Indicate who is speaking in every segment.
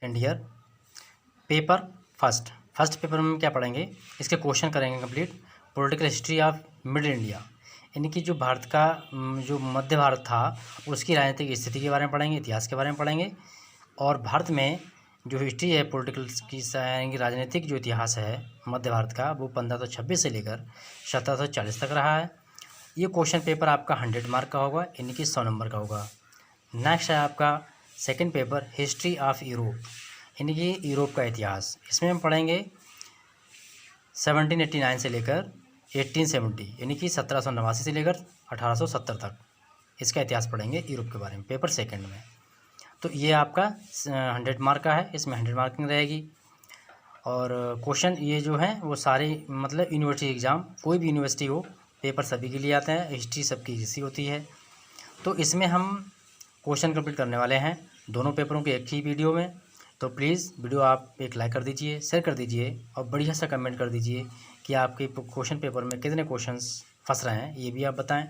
Speaker 1: And year. Paper first paper में क्या पढ़ेंगे, इसके क्वेश्चन करेंगे complete. Political history of middle India, यानी कि जो भारत का जो मध्य भारत था उसकी राजनीतिक स्थिति के बारे में पढ़ेंगे, इतिहास के बारे में पढ़ेंगे। और भारत में जो हिस्ट्री है पॉलिटिकल की, यानी कि राजनीतिक जो इतिहास है मध्य भारत का, वो 1526 से लेकर 1740 तक रहा है। ये क्वेश्चन पेपर आपका 100 मार्क का होगा, यानी कि 100 नंबर का होगा। नेक्स्ट है आपका second paper history of Europe, यानी कि यूरोप का इतिहास। इसमें हम पढ़ेंगे 1789 से लेकर 1870, यानी कि 1789 से लेकर 1870 तक इसका इतिहास पढ़ेंगे यूरोप के बारे में, पेपर सेकंड में। तो ये आपका 100 मार्क का है, इसमें 100 मार्किंग रहेगी। और क्वेश्चन ये जो हैं वो सारे मतलब यूनिवर्सिटी एग्ज़ाम, कोई भी यूनिवर्सिटी हो, पेपर सभी के लिए आते हैं, हिस्ट्री सबकी इसी होती है। तो इसमें हम क्वेश्चन कंप्लीट करने वाले हैं दोनों पेपरों के एक ही वीडियो में। तो प्लीज़ वीडियो आप एक लाइक कर दीजिए, शेयर कर दीजिए और बढ़िया सा कमेंट कर दीजिए कि आपके क्वेश्चन पेपर में कितने क्वेश्चंस फंस रहे हैं, ये भी आप बताएं।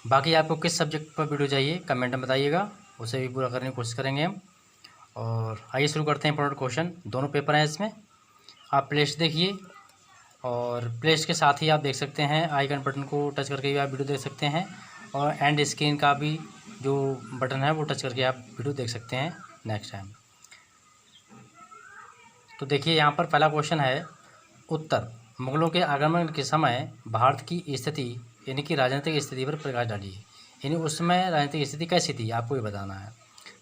Speaker 1: बाकी आपको किस सब्जेक्ट पर वीडियो चाहिए कमेंट में बताइएगा, उसे भी पूरा करने की कोशिश करेंगे हम। और आइए शुरू करते हैं इंपॉर्टेंट क्वेश्चन। दोनों पेपर हैं इसमें, आप प्लेलिस्ट देखिए और प्लेलिस्ट के साथ ही आप देख सकते हैं आइकन बटन को टच करके भी आप वीडियो देख सकते हैं, और एंड स्क्रीन का भी जो बटन है वो टच करके आप वीडियो देख सकते हैं नेक्स्ट टाइम। तो देखिए यहाँ पर पहला क्वेश्चन है, उत्तर मुगलों के आगमन के समय भारत की स्थिति यानी कि राजनीतिक स्थिति पर प्रकाश डालिए, यानी उस समय राजनीतिक स्थिति कैसी थी आपको ये बताना है।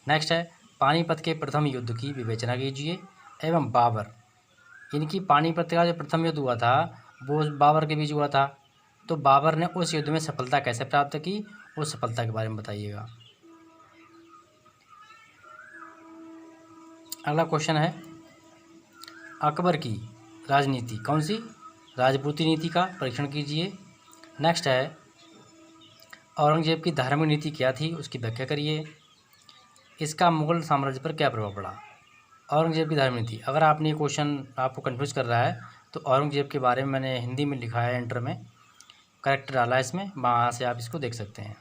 Speaker 1: नेक्स्ट है, पानीपत के प्रथम युद्ध की विवेचना कीजिए एवं बाबर, यानी कि पानीपत का जो प्रथम युद्ध हुआ था वो बाबर के बीच हुआ था, तो बाबर ने उस युद्ध में सफलता कैसे प्राप्त की, उस सफलता के बारे में बताइएगा। अगला क्वेश्चन है, अकबर की राजनीति कौन सी, राजपूती नीति का परीक्षण कीजिए। नेक्स्ट है, औरंगजेब की धार्मिक नीति क्या थी, उसकी व्याख्या करिए। इसका मुगल साम्राज्य पर क्या प्रभाव पड़ा। औरंगजेब की धार्मिक नीति, अगर आपने ये क्वेश्चन आपको कंफ्यूज कर रहा है तो औरंगजेब के बारे में मैंने हिंदी में लिखा है, एंटर में करेक्ट डाला है इसमें, वहाँ से आप इसको देख सकते हैं।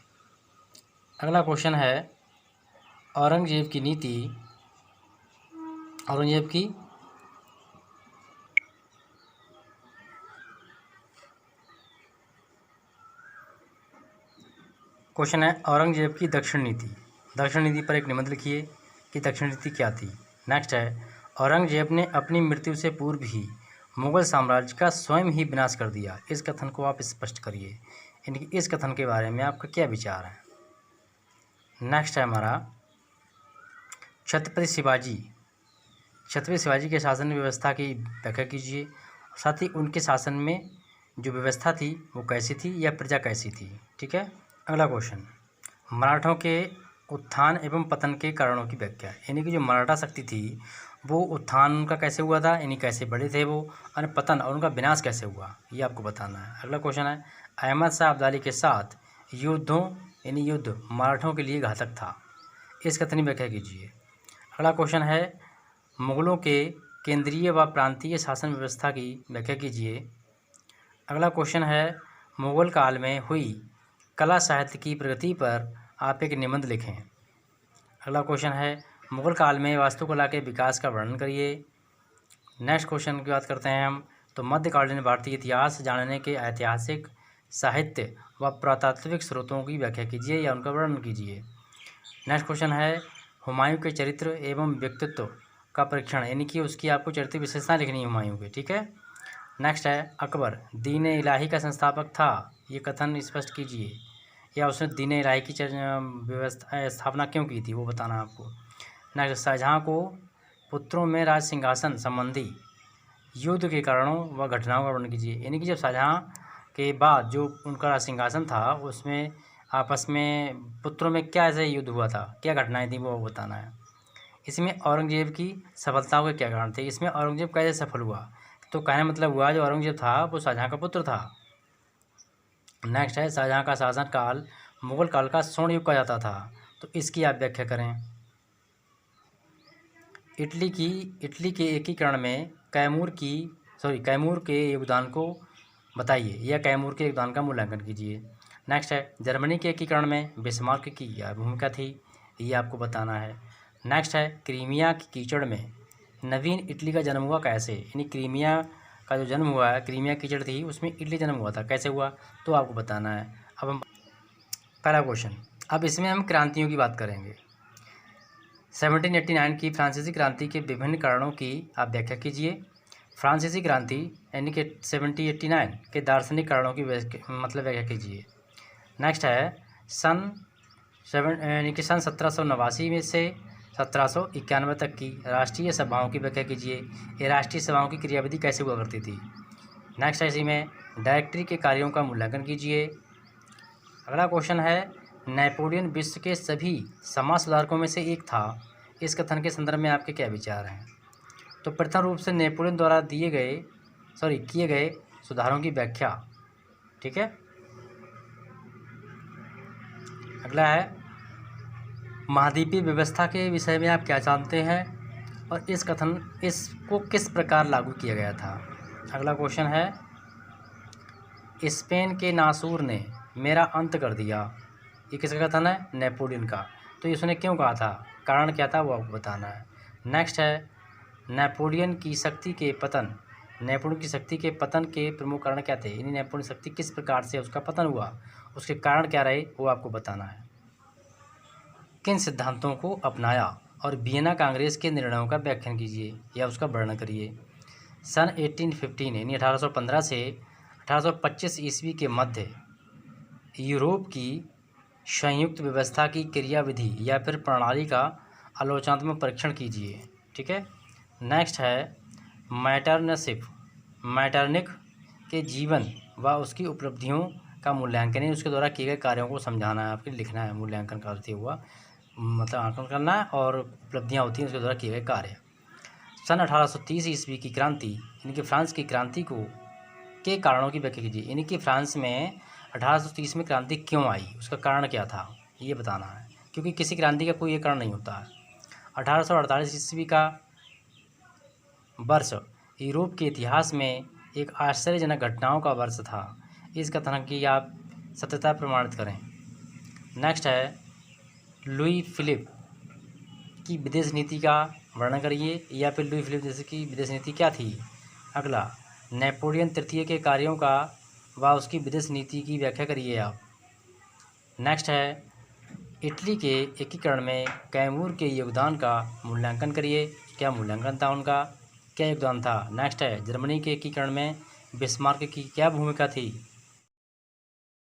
Speaker 1: अगला क्वेश्चन है, औरंगजेब की नीति, औरंगजेब की क्वेश्चन है, औरंगजेब की दक्षिण नीति पर एक निबंध लिखिए कि दक्षिण नीति क्या थी। नेक्स्ट है, औरंगजेब ने अपनी मृत्यु से पूर्व ही मुगल साम्राज्य का स्वयं ही विनाश कर दिया, इस कथन को आप स्पष्ट करिए, यानी कि इस कथन के बारे में आपका क्या विचार है। नेक्स्ट है हमारा, छत्रपति शिवाजी के शासन व्यवस्था की व्याख्या कीजिए, साथ ही उनके शासन में जो व्यवस्था थी वो कैसी थी या प्रजा कैसी थी। ठीक है। अगला क्वेश्चन, मराठों के उत्थान एवं पतन के कारणों की व्याख्या, यानी कि जो मराठा शक्ति थी वो उत्थान उनका कैसे हुआ था, यानी कैसे बढ़े थे वो, और पतन और उनका विनाश कैसे हुआ, ये आपको बताना है। अगला क्वेश्चन है, अहमद शाह अब्दाली के साथ यानी युद्ध मराठों के लिए घातक था, इस कथन की व्याख्या कीजिए। अगला क्वेश्चन है, मुगलों के केंद्रीय व प्रांतीय शासन व्यवस्था की व्याख्या कीजिए। अगला क्वेश्चन है, मुगल काल में हुई कला साहित्य की प्रगति पर आप एक निबंध लिखें। अगला क्वेश्चन है, मुगल काल में वास्तुकला के विकास का वर्णन करिए। नेक्स्ट क्वेश्चन की बात करते हैं हम, तो मध्यकालीन भारतीय इतिहास जानने के ऐतिहासिक, साहित्य व पुरातात्विक स्रोतों की व्याख्या कीजिए या उनका वर्णन कीजिए। नेक्स्ट क्वेश्चन है, हुमायूं के चरित्र एवं व्यक्तित्व का परीक्षण, यानी कि उसकी आपको चरित्र विशेषता लिखनी है हुमायूं की। ठीक है। नेक्स्ट है, अकबर दीन इलाही का संस्थापक था, ये कथन स्पष्ट कीजिए, या उसने दीन इलाही की व्यवस्था स्थापना क्यों की थी वो बताना आपको। नेक्स्ट, शाहजहाँ को पुत्रों में राज सिंहासन संबंधी युद्ध के कारणों व घटनाओं का वर्णन कीजिए, यानी कि जब शाहजहाँ के बाद जो उनका राज सिंहासन था उसमें आपस में पुत्रों में क्या ऐसे युद्ध हुआ था, क्या घटनाएं थी वो बताना है। इसमें औरंगजेब की सफलताओं के क्या कारण थे, इसमें औरंगजेब कैसे सफल हुआ, तो कहने मतलब हुआ जो औरंगजेब था वो शाहजहाँ का पुत्र था। नेक्स्ट है, शाहजहाँ का शासन काल मुगल काल का स्वर्ण युग कहा जाता था, तो इसकी आप व्याख्या करें। इटली के एकीकरण में कैमूर के योगदान को बताइए या कैमूर के योगदान का मूल्यांकन कीजिए। नेक्स्ट है, जर्मनी के एकीकरण में बिस्मार्क की क्या भूमिका थी, ये आपको बताना है। नेक्स्ट है क्रीमिया की कीचड़ में नवीन इटली का जन्म हुआ कैसे, यानी क्रीमिया का जो जन्म हुआ है, क्रीमिया कीचड़ थी उसमें इटली जन्म हुआ था, कैसे हुआ तो आपको बताना है। अब हम पहला क्वेश्चन, अब इसमें हम क्रांतियों की बात करेंगे। 1789 की फ्रांसीसी क्रांति के विभिन्न कारणों की आप व्याख्या कीजिए। फ्रांसीसी क्रांति यानी कि 1789 के दार्शनिक कारणों की मतलब व्याख्या कीजिए। नेक्स्ट है सन 1789 में से 1791 तक की राष्ट्रीय सभाओं की व्याख्या कीजिए। ये राष्ट्रीय सभाओं की क्रियाविधि कैसे हुआ करती थी। नेक्स्ट है इसी में डायरेक्टरी के कार्यों का मूल्यांकन कीजिए। अगला क्वेश्चन है नेपोलियन विश्व के सभी समाज सुधारकों में से एक था, इस कथन के संदर्भ में आपके क्या विचार हैं। तो प्रथम रूप से नेपोलियन द्वारा किए गए सुधारों की व्याख्या, ठीक है। अगला है महाद्वीपीय व्यवस्था के विषय में आप क्या जानते हैं और इसको किस प्रकार लागू किया गया था। अगला क्वेश्चन है स्पेन के नासूर ने मेरा अंत कर दिया, ये किसका कथन है, नेपोलियन का। तो इसने क्यों कहा था, कारण क्या था वो आपको बताना है। नेक्स्ट है नेपोलियन की शक्ति के पतन के प्रमुख कारण क्या थे, यानी नेपोलियन शक्ति किस प्रकार से उसका पतन हुआ, उसके कारण क्या रहे वो आपको बताना है। किन सिद्धांतों को अपनाया और वियना कांग्रेस के निर्णयों का व्याख्यान कीजिए या उसका वर्णन करिए। सन 1815 यानी 1815 से 1825 ईस्वी के मध्य यूरोप की संयुक्त व्यवस्था की क्रियाविधि या फिर प्रणाली का आलोचनात्मक परीक्षण कीजिए, ठीक है। नेक्स्ट है मैटरनिख के जीवन व उसकी उपलब्धियों का मूल्यांकन, यानी उसके द्वारा किए गए कार्यों को समझाना है, आपके लिखना है। मूल्यांकन करते हुआ मतलब आंकलन करना है और उपलब्धियां होती हैं उसके द्वारा किए गए कार्य। सन 1830 ईस्वी की क्रांति यानी कि फ्रांस की क्रांति के कारणों की व्याख्या कीजिए, यानी कि फ्रांस में 1830 में क्रांति क्यों आई, उसका कारण क्या था ये बताना है, क्योंकि किसी क्रांति का कोई ये कारण नहीं होता है। 1848 ईस्वी का वर्ष यूरोप के इतिहास में एक आश्चर्यजनक घटनाओं का वर्ष था, इस कथन की आप सत्यता प्रमाणित करें। नेक्स्ट है लुई फिलिप की विदेश नीति का वर्णन करिए या फिर लुई फिलिप जैसे की विदेश नीति क्या थी। अगला नेपोलियन तृतीय के कार्यों का व उसकी विदेश नीति की व्याख्या करिए आप। नेक्स्ट है इटली के एकीकरण में कैमूर के योगदान का मूल्यांकन करिए, क्या मूल्यांकन था उनका, क्या योगदान था। नेक्स्ट है जर्मनी के एकीकरण में बिस्मार्क की क्या भूमिका थी।